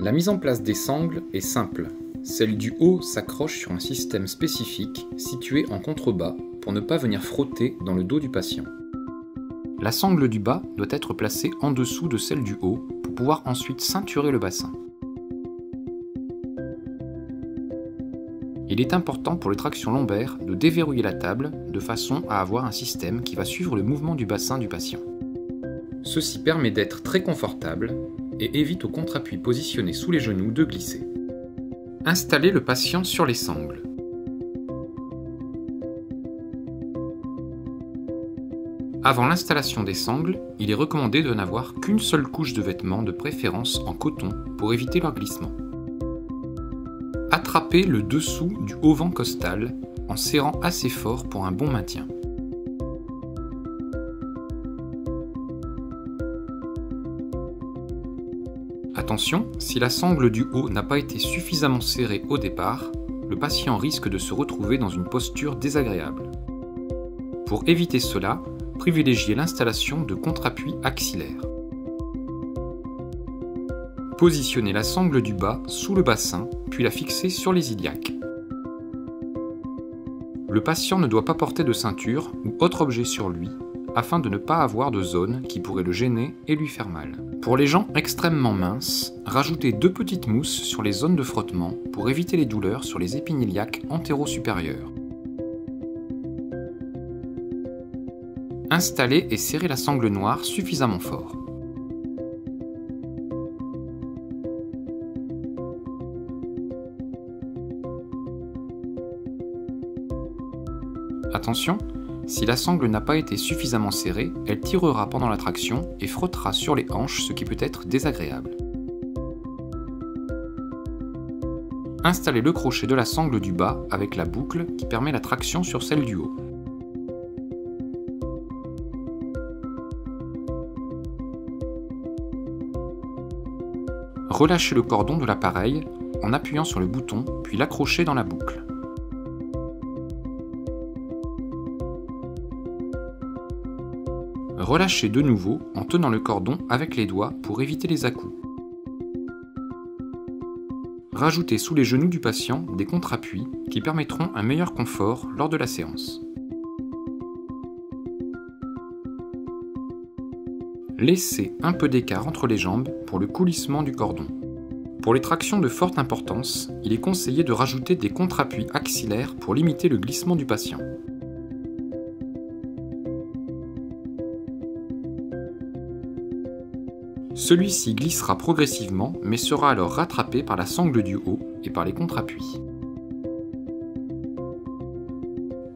La mise en place des sangles est simple. Celle du haut s'accroche sur un système spécifique situé en contrebas pour ne pas venir frotter dans le dos du patient. La sangle du bas doit être placée en dessous de celle du haut pour pouvoir ensuite ceinturer le bassin. Il est important pour les tractions lombaires de déverrouiller la table de façon à avoir un système qui va suivre le mouvement du bassin du patient. Ceci permet d'être très confortable et évite au contre-appui positionné sous les genoux de glisser. Installez le patient sur les sangles. Avant l'installation des sangles, il est recommandé de n'avoir qu'une seule couche de vêtements, de préférence en coton, pour éviter leur glissement. Attrapez le dessous du auvent costal en serrant assez fort pour un bon maintien. Attention, si la sangle du haut n'a pas été suffisamment serrée au départ, le patient risque de se retrouver dans une posture désagréable. Pour éviter cela, privilégiez l'installation de contre-appui axillaire. Positionnez la sangle du bas sous le bassin, puis la fixez sur les iliaques. Le patient ne doit pas porter de ceinture ou autre objet sur lui, afin de ne pas avoir de zone qui pourrait le gêner et lui faire mal. Pour les gens extrêmement minces, rajoutez 2 petites mousses sur les zones de frottement pour éviter les douleurs sur les épines iliaques antéro-supérieures. Installez et serrez la sangle noire suffisamment fort. Attention, si la sangle n'a pas été suffisamment serrée, elle tirera pendant la traction et frottera sur les hanches, ce qui peut être désagréable. Installez le crochet de la sangle du bas avec la boucle qui permet la traction sur celle du haut. Relâchez le cordon de l'appareil en appuyant sur le bouton, puis l'accrochez dans la boucle. Relâchez de nouveau en tenant le cordon avec les doigts pour éviter les à-coups. Rajoutez sous les genoux du patient des contre-appuis qui permettront un meilleur confort lors de la séance. Laissez un peu d'écart entre les jambes pour le coulissement du cordon. Pour les tractions de forte importance, il est conseillé de rajouter des contre-appuis axillaires pour limiter le glissement du patient. Celui-ci glissera progressivement mais sera alors rattrapé par la sangle du haut et par les contre-appuis.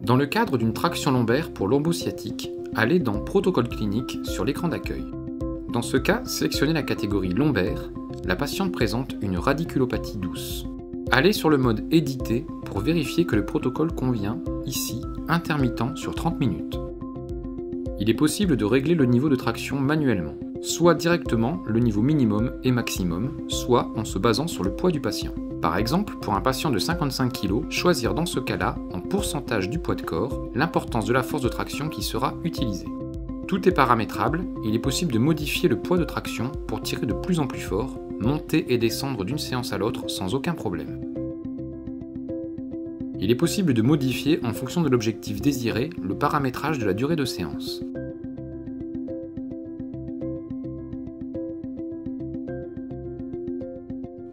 Dans le cadre d'une traction lombaire pour lombo-sciatique, allez dans Protocole clinique sur l'écran d'accueil. Dans ce cas, sélectionnez la catégorie lombaire, la patiente présente une radiculopathie douce. Allez sur le mode éditer pour vérifier que le protocole convient, ici, intermittent sur 30 minutes. Il est possible de régler le niveau de traction manuellement, soit directement le niveau minimum et maximum, soit en se basant sur le poids du patient. Par exemple, pour un patient de 55 kg, choisir dans ce cas-là, en pourcentage du poids de corps, l'importance de la force de traction qui sera utilisée. Tout est paramétrable et il est possible de modifier le poids de traction pour tirer de plus en plus fort, monter et descendre d'une séance à l'autre sans aucun problème. Il est possible de modifier en fonction de l'objectif désiré le paramétrage de la durée de séance.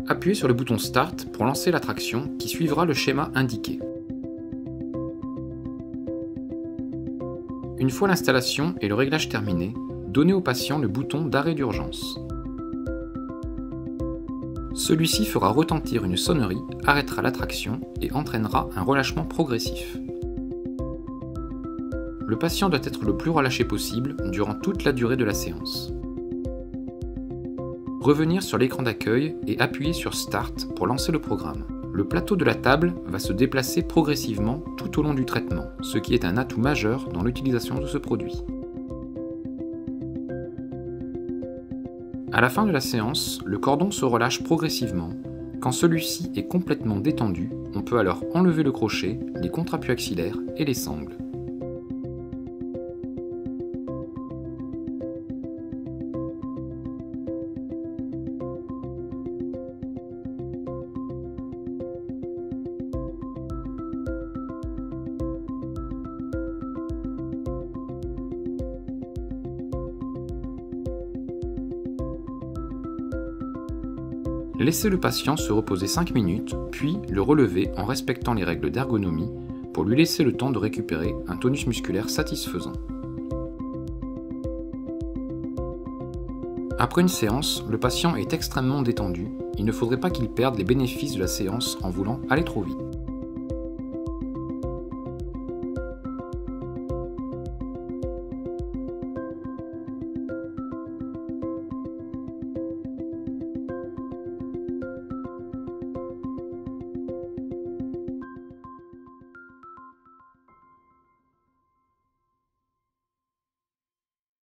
Appuyez sur le bouton Start pour lancer la traction qui suivra le schéma indiqué. Une fois l'installation et le réglage terminés, donnez au patient le bouton d'arrêt d'urgence. Celui-ci fera retentir une sonnerie, arrêtera la traction et entraînera un relâchement progressif. Le patient doit être le plus relâché possible durant toute la durée de la séance. Revenir sur l'écran d'accueil et appuyer sur Start pour lancer le programme. Le plateau de la table va se déplacer progressivement tout au long du traitement, ce qui est un atout majeur dans l'utilisation de ce produit. À la fin de la séance, le cordon se relâche progressivement. Quand celui-ci est complètement détendu, on peut alors enlever le crochet, les contre-appuis axillaires et les sangles. Laissez le patient se reposer 5 minutes, puis le relever en respectant les règles d'ergonomie pour lui laisser le temps de récupérer un tonus musculaire satisfaisant. Après une séance, le patient est extrêmement détendu, il ne faudrait pas qu'il perde les bénéfices de la séance en voulant aller trop vite.